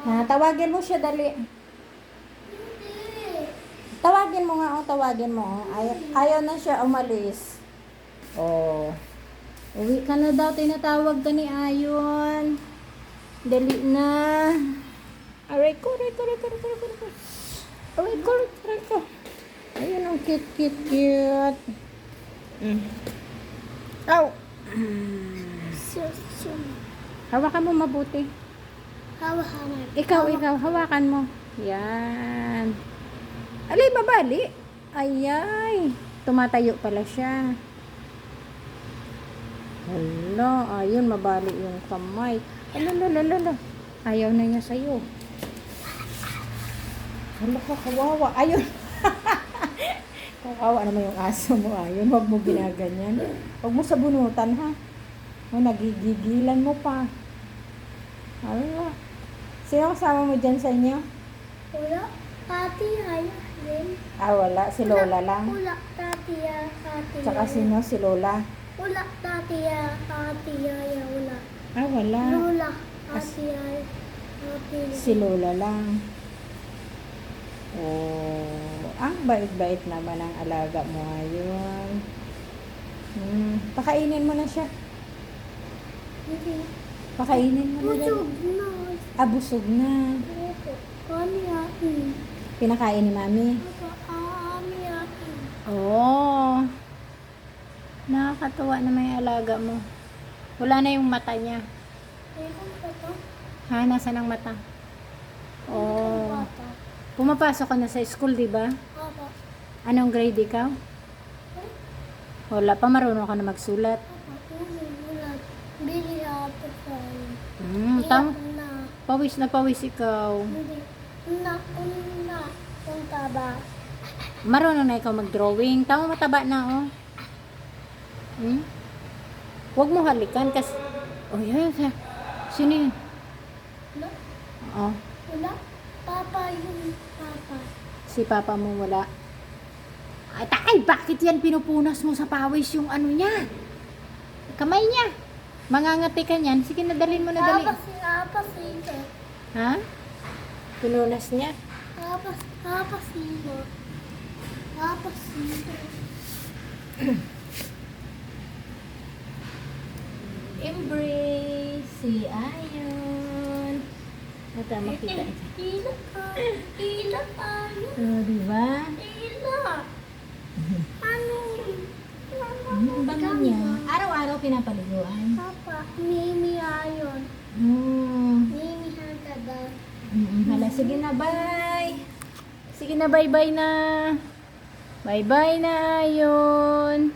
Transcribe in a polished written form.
Ha, tawagin mo siya dali. Tawagin mo nga, oh, tawagin mo. Oh. Ayaw na siya umalis. Oh. Uwi ka na daw, tinatawag ka ni Ayon. Dali na. Aray ko. Aray ko. Ayun ang cute. Ow! Hawakan mo mabuti. Ikaw, hawakan mo. Yan. Alay, babali. Ayay. Tumatayo pala siya. Hala, ayun, mabali yung kamay. Alala. Ayaw na niya sa'yo. Hala ka, kawawa. Ayun. Kawawa naman yung aso mo. Ayun, huwag mo ginaganyan. Huwag mo sabunutan, ha? O, nagigigilan mo pa. Hala. Sino kasama mo dyan sa inyo? Wala. Tati, ayun. Wala. Si Lola lang. Wala. Tati, Tsaka sino? Si Lola. Wala. Tati, wala. Wala. Lola. Tati, Si Lola lang. Oh, ang bait-bait naman ang alaga mo ngayon. Pakainin mo na siya. Pakainin mo na. Busog na. Busog na. Kani atin. Pinakain ni Mami. Kani atin. Oh. Nakakatuwa na may alaga mo. Wala na yung mata niya. Ayun pa to. Ha, nasa ng mata? Oh. Pumapasok ka na sa school, di ba? Opo. Anong grade ikaw? Wala pa, marunong ka na magsulat. Wala. Bili ako sa Na. Pawis na pawis ikaw. Hindi. Una. Punta ba? Marunong na ikaw mag-drawing. Tama, mataba na, oh. Huwag mo halikan kasi... Oh, yan. Sino yun? Wala. Oh. Wala. Papa yung papa. Si papa mo wala. Ay, bakit yan pinupunas mo sa pawis yung ano niya? Kamay niya. Mangangati ka niyan. Sige, nadalin mo, nadalin. Papa sino? Ha? Pinunas niya? Papa sino? Embrace si Ayon. Ito, makita ito. Ila ano? Diba? Ila. Ano? Ang bango niya. Araw-araw pinapaliguan. Papa, Mimi ayon. Mimi hagada. Hala, sige na, bye. Sige na, bye-bye na. Bye-bye na, Ayon.